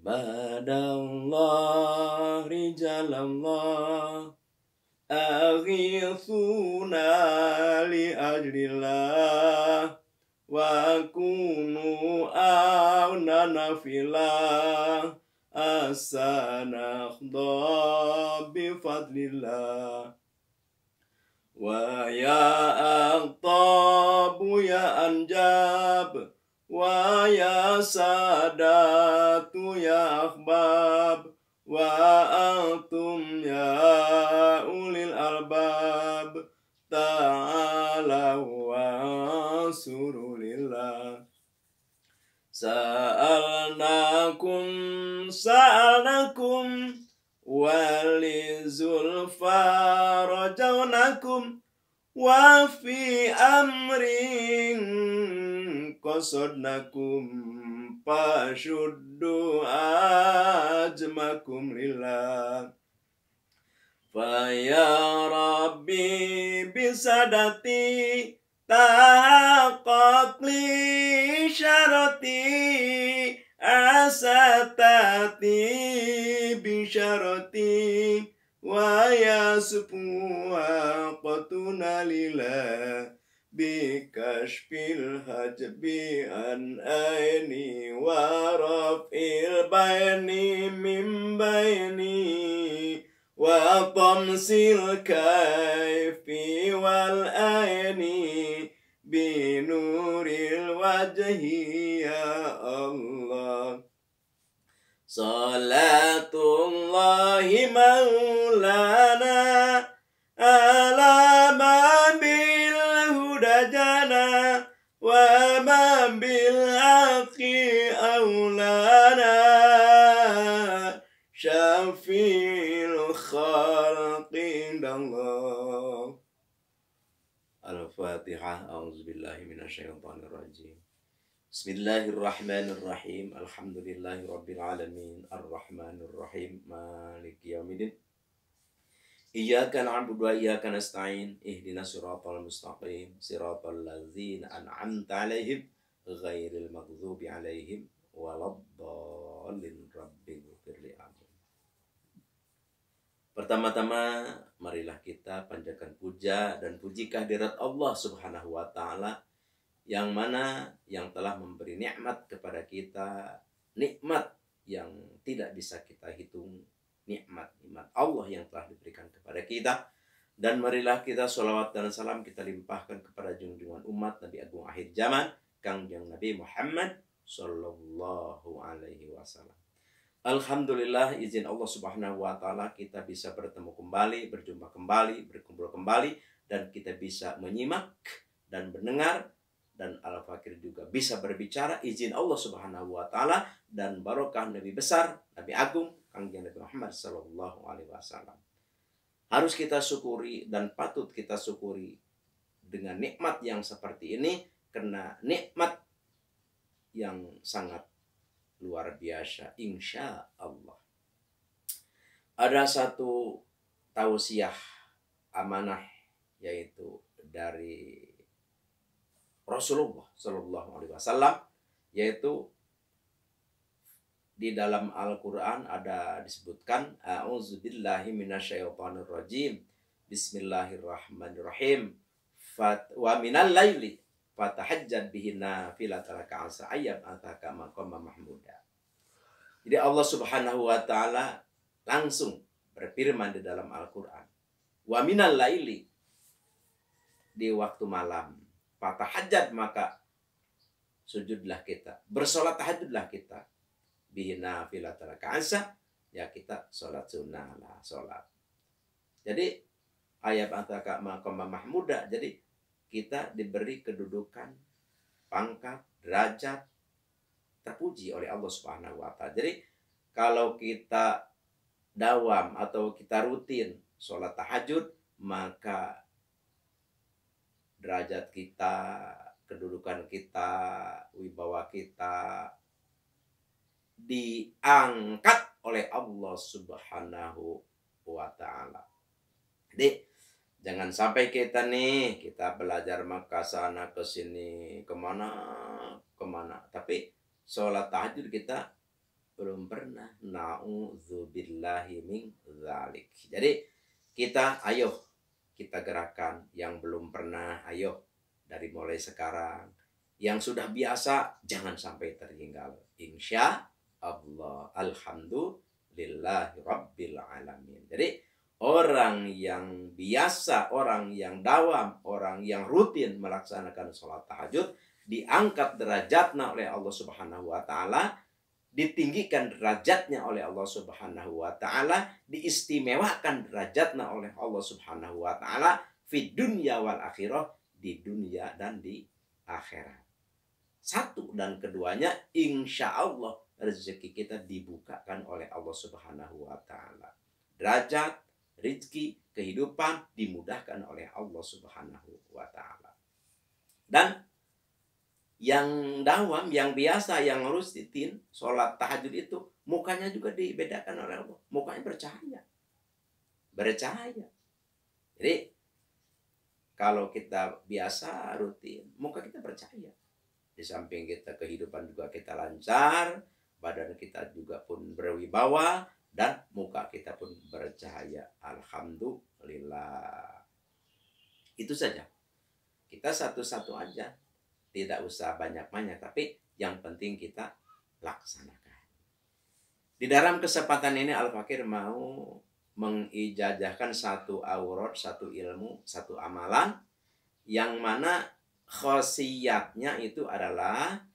Ibadallah, rijalallah, aghithuna li ajlillah, wa kunu aunana fillah, asanakhda bifadlillah. Wa ya aqtabu ya anjab, wa ya sadatu ya akhbab, wa antum ya ulil albab, ta'ala wa surulillah. Sa'alnakum walizulfa rajawnakum, wa fi amrin qasadnakum, fashuddu ajmakum lillah. Fa ya rabbi bisadati, tahaqqaq li syarati, asatati bisyarati, wa yasfuha qatuna lillah, bikashfil hajbi an aini, wa raf'il bayni min bayni, wa tamsil kaifi wal aini, binuril wajhi ya Allah. Salatullahi maulana ala man bil huda jana, wa man bil haqqi aulana, syafi'il khalqi indallah. Al-Fatihah. A'udzubillahi minasyaitonir rajim. Bismillahirrahmanirrahim. Alhamdulillahi rabbil alamin, arrahmanir rahim, maliki yaumiddin. Iyyaka na'budu wa iyyaka nasta'in. Ihdinas siratal mustaqim, siratal ladzina an'amta 'alaihim ghairil maghdubi 'alaihim waladdallin. Rabbighfirli. Amin. Pertama-tama marilah kita panjatkan puja dan puji kehadirat Allah Subhanahu wa taala, yang mana yang telah memberi nikmat kepada kita, nikmat yang tidak bisa kita hitung, nikmat Allah yang telah diberikan kepada kita. Dan marilah kita sholawat dan salam kita limpahkan kepada junjungan umat Nabi Agung akhir zaman, Kangjeng Nabi Muhammad sallallahu alaihi wasallam. Alhamdulillah, izin Allah Subhanahu wa taala kita bisa bertemu kembali, berjumpa kembali, berkumpul kembali, dan kita bisa menyimak dan mendengar, dan Al-Fakir juga bisa berbicara, izin Allah Subhanahu wa taala dan barokah Nabi besar, Nabi Agung, Kangjeng Nabi Muhammad sallallahu alaihi wasallam. Harus kita syukuri dan patut kita syukuri dengan nikmat yang seperti ini, karena nikmat yang sangat luar biasa, insya Allah. Ada satu tausiah amanah, yaitu dari Rasulullah Sallallahu Alaihi Wasallam, yaitu di dalam Al-Quran ada disebutkan, A'udzubillahi minasyaitonir rajim, Bismillahirrahmanirrahim, wa minal laili fatahajjad bihi nafilatan laka asa ayyam ataka maqama mahmuda. Jadi Allah Subhanahu wa taala langsung berfirman di dalam Al-Quran, wa minal laili, di waktu malam, fatahajjad, maka sujudlah kita, bersolat tahajudlah kita, bihi nafilatan laka asa, ya kita solat sunnah lah, solat. Jadi ayat ataka maqama mahmuda, jadi kita diberi kedudukan, pangkat, derajat, terpuji oleh Allah Subhanahu wa taala. Jadi kalau kita dawam atau kita rutin sholat tahajud, maka derajat kita, kedudukan kita, wibawa kita diangkat oleh Allah Subhanahu wa taala. Jadi jangan sampai kita belajar maka sana ke sini, kemana, tapi sholat tahajud kita belum pernah. Na'udzubillahi min dzalik. Jadi kita kita gerakan yang belum pernah, dari mulai sekarang. Yang sudah biasa jangan sampai tertinggal. Insya Allah. Alhamdulillahi rabbil alamin. Jadi orang yang biasa, orang yang dawam, orang yang rutin melaksanakan sholat tahajud diangkat derajatnya oleh Allah Subhanahu wa taala, ditinggikan derajatnya oleh Allah Subhanahu wa taala, diistimewakan derajatnya oleh Allah Subhanahu wa taala fi dunya wal akhirah, di dunia dan di akhirat. Satu dan keduanya insya Allah rezeki kita dibukakan oleh Allah Subhanahu wa taala. Derajat, rezeki, kehidupan dimudahkan oleh Allah Subhanahu wa taala. Dan yang dawam, yang biasa, yang rutin sholat tahajud itu mukanya juga dibedakan oleh Allah. Mukanya bercahaya. Bercahaya. Jadi kalau kita biasa rutin, muka kita bercahaya. Di samping kita kehidupan juga kita lancar, badan kita juga pun berwibawa, dan muka kita pun bercahaya. Alhamdulillah. Itu saja. Kita satu-satu aja. Tidak usah banyak-banyak, tapi yang penting kita laksanakan. Di dalam kesempatan ini Al-Fakir mau mengijazahkan satu aurat, satu ilmu, satu amalan, yang mana khasiatnya itu adalah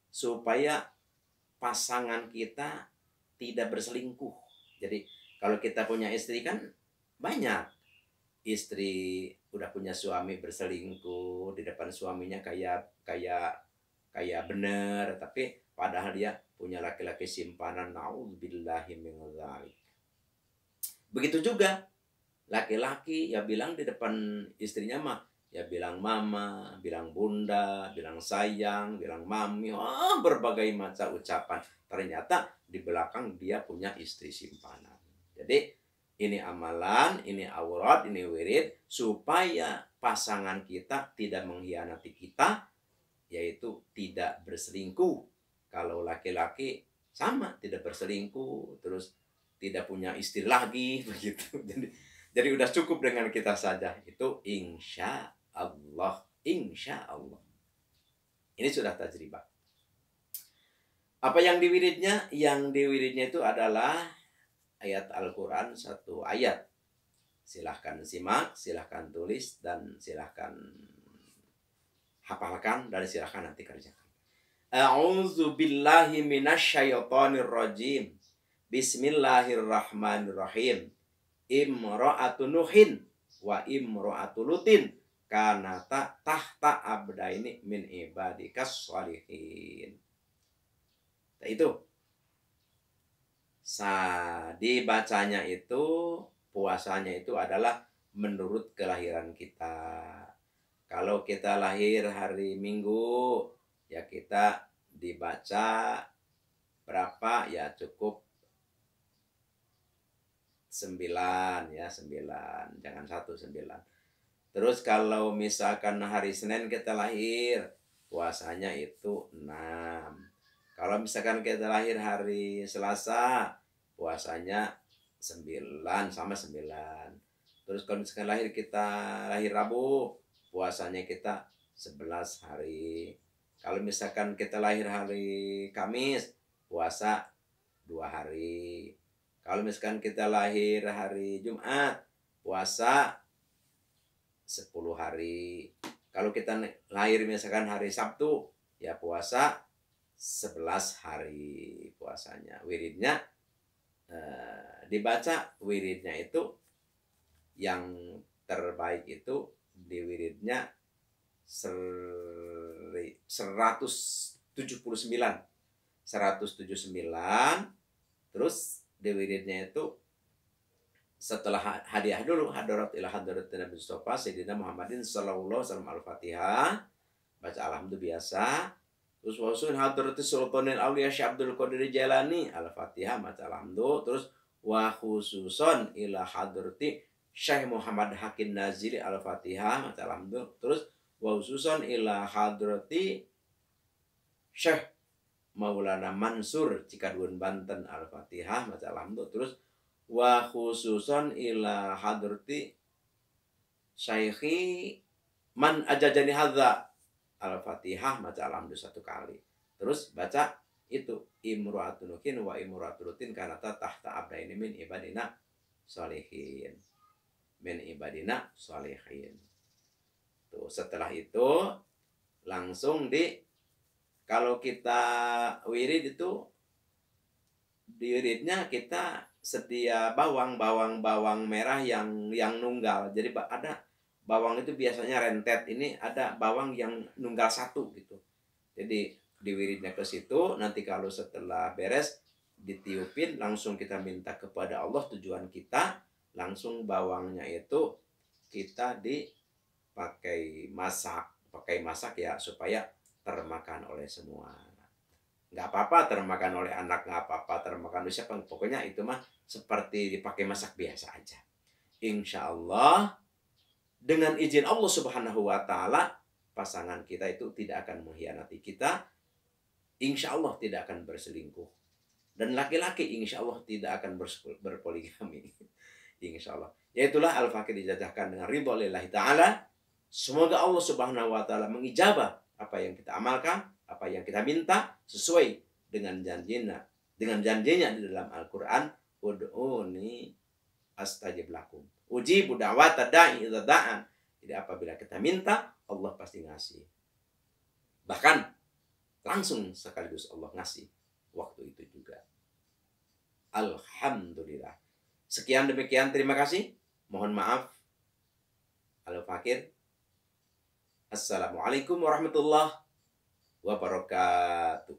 supaya pasangan kita tidak berselingkuh. Jadi kalau kita punya istri kan banyak istri udah punya suami berselingkuh di depan suaminya kayak bener, tapi padahal dia punya laki-laki simpanan. Nauzubillahi min dzalik. Begitu juga laki-laki ya bilang di depan istrinya mah ya bilang mama, bilang bunda, bilang sayang, bilang mami, berbagai macam ucapan. Ternyata di belakang dia punya istri simpanan. Jadi ini amalan, ini aurat, ini wirid, supaya pasangan kita tidak mengkhianati kita, yaitu tidak berselingkuh. Kalau laki-laki sama, tidak berselingkuh, terus tidak punya istri lagi, begitu. Jadi udah cukup dengan kita saja. Itu insya Allah. Insya Allah. Ini sudah tajribah. Apa yang diwiridnya? Yang diwiridnya itu adalah ayat Al-Quran, satu ayat. Silahkan simak, silahkan tulis, dan silahkan hafalkan, dan silahkan nanti kerjakan. A'udzu billahi minasyaitonir rajim. Bismillahirrahmanirrahim. Imra'atu Nuhin wa imra'atu Lutin kanata tahta abdaini min ibadikas sholihin. Nah, itu dibacanya itu, puasanya itu adalah menurut kelahiran kita. Kalau kita lahir hari Minggu, ya kita dibaca berapa ya, cukup 9 ya, 9, jangan 1, 9. Terus kalau misalkan hari Senin kita lahir, puasanya itu 6. Kalau misalkan kita lahir hari Selasa, puasanya 9, sama 9. Terus kalau misalkan lahir Rabu, puasanya kita 11 hari. Kalau misalkan kita lahir hari Kamis, puasa 2 hari. Kalau misalkan kita lahir hari Jumat, puasa 10 hari. Kalau kita lahir misalkan hari Sabtu, ya puasa 11 hari puasanya. Wiridnya dibaca, wiridnya itu yang terbaik itu di wiridnya 179. Terus di wiridnya itu setelah hadiah dulu, hadarat ila hadarat Nabi Mustafa Sayyidina Muhammadin sallallahu alaihi wasallam, Al-Fatihah, baca alhamdulillah biasa. Terus wasun hadratis sultanil auliya Syekh Abdul Qadir Jailani, Al-Fatihah, baca alhamdulillah. Terus wa khususon ila hadrati Syekh Muhammad Hakim Naziri, Al-Fatihah, baca alhamdulillah. Terus wa khususon ila hadrati Syekh Maulana Mansur Cikadun Banten Al-Fatihah maca alhamdulillah. Terus wa khususon ila hadrati syaikhi man ajajani hadza Al-Fatihah maca alhamdulillah 1 kali. Terus baca itu imru'atun nukin wa imru'atun kanata tahta abdaini min ibadina sholihin. Min ibadina sholihin. Tuh, setelah itu langsung kalau kita wirid itu di wiridnya kita sedia bawang merah yang nunggal. Jadi ada bawang itu biasanya rentet, ini ada bawang yang nunggal 1 gitu. Jadi di wiridnya ke situ, nanti kalau setelah beres ditiupin, langsung kita minta kepada Allah tujuan kita, langsung bawangnya itu kita pakai masak ya supaya termakan oleh semua. Nggak apa-apa termakan oleh anak, nggak apa-apa termakan oleh siapa, pokoknya itu mah seperti dipakai masak biasa aja. Insya Allah dengan izin Allah Subhanahu wa Ta'ala, pasangan kita itu tidak akan mengkhianati kita, insya Allah tidak akan berselingkuh, dan laki-laki insya Allah tidak akan berpoligami. Insya Allah. Yaitulah al-fakir dijajahkan dengan ridho lillahi ta'ala. Semoga Allah Subhanahu wa Ta'ala mengijabah apa yang kita amalkan, apa yang kita minta sesuai dengan janjinya di dalam Al-Qur'an, ud'uni astajib lakum. Ujibu da'wata da'i idza da'an. Jadi apabila kita minta, Allah pasti ngasih. Bahkan langsung sekaligus Allah ngasih waktu itu juga. Alhamdulillah. Sekian demikian, terima kasih. Mohon maaf. Al-Fakir. Assalamualaikum warahmatullahi wabarakatuh.